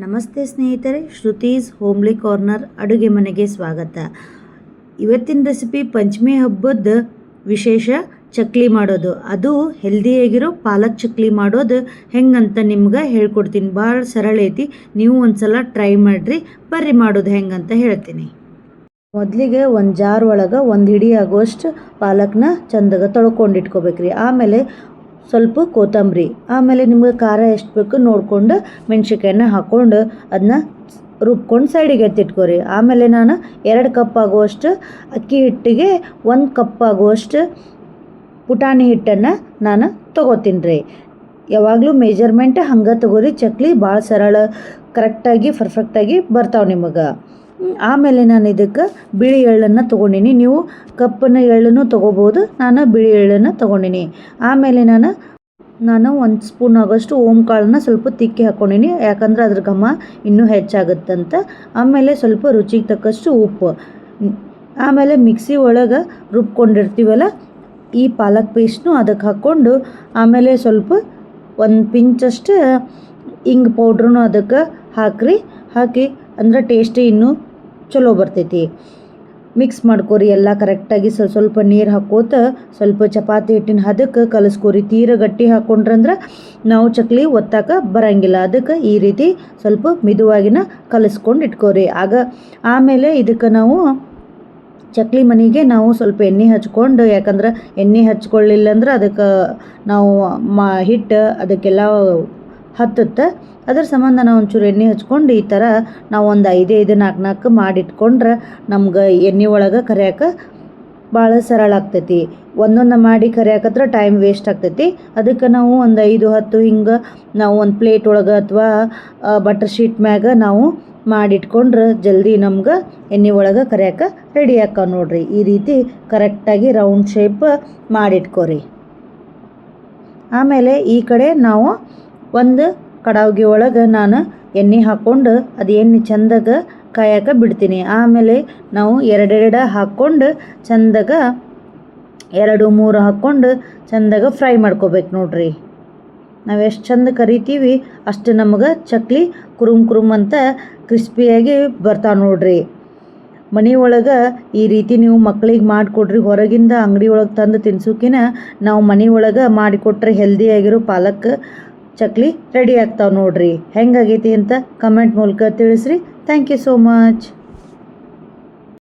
ನಮಸ್ತೆ ಸ್ನೇಹಿತರೆ, Shruti's homely corner ಅಡುಗೆ ಮನೆಗೆ ಸ್ವಾಗತ. ಇವತ್ತಿನ ರೆಸಿಪಿ ಪಂಚಮಿ ಹಬ್ಬದ ವಿಶೇಷ ಚಕ್ಲಿ ಮಾಡೋದು. ಅದು ಹೆಲ್ದಿಯಾಗಿರೋ ಪಾಲಕ್ ಚಕ್ಲಿ ಮಾಡೋದು ಹೆಂಗಂತ ನಿಮ್ಗೆ ಹೇಳ್ಕೊಡ್ತೀನಿ. ಭಾಳ ಸರಳ ಐತಿ, ನೀವು ಒಂದ್ಸಲ ಟ್ರೈ ಮಾಡಿರಿ. ಬರ್ರಿ ಮಾಡೋದು ಹೆಂಗಂತ ಹೇಳ್ತೀನಿ. ಮೊದಲಿಗೆ ಒಂದು ಜಾರ್ ಒಳಗೆ ಒಂದು ಹಿಡಿ ಆಗುವಷ್ಟು ಪಾಲಕ್ನ ಚಂದಾಗ ತೊಳ್ಕೊಂಡು ಇಟ್ಕೋಬೇಕ್ರಿ. ಆಮೇಲೆ ಸ್ವಲ್ಪ ಕೊತ್ತಂಬರಿ, ಆಮೇಲೆ ನಿಮ್ಗೆ ಖಾರ ಎಷ್ಟು ಬೇಕು ನೋಡಿಕೊಂಡು ಮೆಣ್ಸಿನ್ಕಾಯಿನ ಹಾಕ್ಕೊಂಡು ಅದನ್ನ ರುಬ್ಕೊಂಡು ಸೈಡಿಗೆ ಎತ್ತಿಟ್ಕೊರಿ. ಆಮೇಲೆ ನಾನು 2 ಕಪ್ ಆಗುವಷ್ಟು ಅಕ್ಕಿ ಹಿಟ್ಟಿಗೆ 1 ಕಪ್ ಆಗುವಷ್ಟು ಪುಟಾಣಿ ಹಿಟ್ಟನ್ನು ನಾನು ತೊಗೋತೀನಿ ರೀ. ಯಾವಾಗಲೂ ಮೆಜರ್ಮೆಂಟ್ ಹಂಗೆ ತೊಗೋರಿ. ಚಕ್ಲಿ ಭಾಳ ಸರಳ, ಕರೆಕ್ಟಾಗಿ ಪರ್ಫೆಕ್ಟಾಗಿ ಬರ್ತಾವೆ ನಿಮಗೆ. ಆಮೇಲೆ ನಾನು ಇದಕ್ಕೆ ಬಿಳಿ ಎಳ್ಳನ್ನು ತೊಗೊಂಡಿನಿ. ನೀವು ಕಪ್ಪನ ಎಳ್ಳನ್ನು ತೊಗೋಬೋದು, ನಾನು ಬಿಳಿ ಎಳ್ಳನ್ನು ತೊಗೊಂಡಿನಿ. ಆಮೇಲೆ ನಾನು 1 ಸ್ಪೂನ್ ಆಗೋಷ್ಟು ಓಮ್ ಕಾಳನ್ನ ಸ್ವಲ್ಪ ತಿಕ್ಕಿ ಹಾಕ್ಕೊಂಡಿನಿ, ಯಾಕಂದ್ರೆ ಅದ್ರ ಘಮ ಇನ್ನೂ ಹೆಚ್ಚಾಗುತ್ತಂತ. ಆಮೇಲೆ ಸ್ವಲ್ಪ ರುಚಿಗೆ ತಕ್ಕಷ್ಟು ಉಪ್ಪು. ಆಮೇಲೆ ಮಿಕ್ಸಿ ಒಳಗೆ ರುಬ್ಕೊಂಡಿರ್ತೀವಲ್ಲ ಈ ಪಾಲಕ್ ಪೇಸ್ಟ್ನು ಅದಕ್ಕೆ ಹಾಕ್ಕೊಂಡು, ಆಮೇಲೆ ಸ್ವಲ್ಪ 1 ಪಿಂಚಷ್ಟು ಇಂಗು ಪೌಡ್ರೂ ಅದಕ್ಕೆ ಹಾಕಿ ಅಂದ್ರೆ ಟೇಸ್ಟ್ ಇನ್ನೂ ಚಲೋ ಬರ್ತೈತಿ. ಮಿಕ್ಸ್ ಮಾಡ್ಕೊರಿ ಎಲ್ಲ ಕರೆಕ್ಟಾಗಿ. ಸ್ವಲ್ಪ ನೀರು ಹಾಕೋತ ಸ್ವಲ್ಪ ಚಪಾತಿ ಹಿಟ್ಟಿನ ಹದಕ್ಕೆ ಕಲಿಸ್ಕೊರಿ. ತೀರ ಗಟ್ಟಿ ಹಾಕ್ಕೊಂಡ್ರಂದ್ರೆ ನಾವು ಚಕ್ಲಿ ಒತ್ತಾಕ ಬರಂಗಿಲ್ಲ. ಅದಕ್ಕೆ ಈ ರೀತಿ ಸ್ವಲ್ಪ ಮಿದುವಾಗಿನ ಕಲಿಸ್ಕೊಂಡು ಇಟ್ಕೋರಿ. ಆಮೇಲೆ ಇದಕ್ಕೆ ನಾವು ಚಕ್ಲಿ ಮನೆಗೆ ನಾವು ಸ್ವಲ್ಪ ಎಣ್ಣೆ ಹಚ್ಕೊಂಡು, ಯಾಕಂದ್ರೆ ಎಣ್ಣೆ ಹಚ್ಕೊಳ್ಳಿಲ್ಲ ಅಂದ್ರೆ ಅದಕ್ಕೆ ನಾವು ಹಿಟ್ಟು ಅದಕ್ಕೆಲ್ಲ ಹತ್ತುತ್ತೆ. ಅದ್ರ ಸಂಬಂಧ ನಾವು ಒಂಚೂರು ಎಣ್ಣೆ ಹಚ್ಕೊಂಡು ಈ ಥರ ನಾವು ಒಂದು 5-4 ಮಾಡಿಟ್ಕೊಂಡ್ರೆ ನಮ್ಗೆ ಎಣ್ಣೆ ಒಳಗೆ ಕರಿಯಾಕ ಭಾಳ ಸರಳ ಆಗ್ತೈತಿ. ಒಂದೊಂದು ಮಾಡಿ ಕರಿಯಾಕತ್ರ ಟೈಮ್ ವೇಸ್ಟ್ ಆಗ್ತೈತಿ. ಅದಕ್ಕೆ ನಾವು ಒಂದು 5-10 ಹಿಂಗೆ ನಾವು ಒಂದು ಪ್ಲೇಟ್ ಒಳಗೆ ಅಥವಾ ಬಟರ್ ಶೀಟ್ ಮ್ಯಾಗ ನಾವು ಮಾಡಿಟ್ಕೊಂಡ್ರೆ ಜಲ್ದಿ ನಮ್ಗೆ ಎಣ್ಣೆ ಒಳಗೆ ಕರಿಯಾಕ ರೆಡಿ ಆಕ್ಕ ನೋಡ್ರಿ. ಈ ರೀತಿ ಕರೆಕ್ಟಾಗಿ ರೌಂಡ್ ಶೇಪ್ ಮಾಡಿಟ್ಕೊರಿ. ಆಮೇಲೆ ಈ ಕಡೆ ನಾವು ಒಂದು ಕಡಾವಿಗೆ ಒಳಗೆ ನಾನು ಎಣ್ಣೆ ಹಾಕ್ಕೊಂಡು ಅದು ಎಣ್ಣೆ ಚಂದಾಗ ಕಾಯಕ್ಕೆ ಬಿಡ್ತೀನಿ. ಆಮೇಲೆ ನಾವು 2 ಹಾಕ್ಕೊಂಡು ಚಂದಾಗ 2-3 ಹಾಕ್ಕೊಂಡು ಚಂದಾಗ ಫ್ರೈ ಮಾಡ್ಕೋಬೇಕು ನೋಡ್ರಿ. ನಾವು ಎಷ್ಟು ಚಂದ ಕರಿತೀವಿ ಅಷ್ಟು ನಮಗೆ ಚಕ್ಲಿ ಕುರುಮ್ ಅಂತ ಕ್ರಿಸ್ಪಿಯಾಗಿ ಬರ್ತಾವೆ ನೋಡ್ರಿ. ಮನೆ ಒಳಗೆ ಈ ರೀತಿ ನೀವು ಮಕ್ಕಳಿಗೆ ಮಾಡಿಕೊಡ್ರಿ. ಹೊರಗಿಂದ ಅಂಗಡಿ ಒಳಗೆ ತಂದು ತಿನ್ಸೋಕಿನ ನಾವು ಮನೆ ಒಳಗೆ ಮಾಡಿಕೊಟ್ರೆ ಹೆಲ್ದಿಯಾಗಿರೋ ಪಾಲಕ್ ಚಕ್ಲಿ ರೆಡಿ ಆಗ್ತಾವೆ ನೋಡ್ರಿ. ಹೆಂಗಾಗೈತಿ ಅಂತ ಕಮೆಂಟ್ ಮೂಲಕ ತಿಳಿಸ್ರಿ. Thank you so much.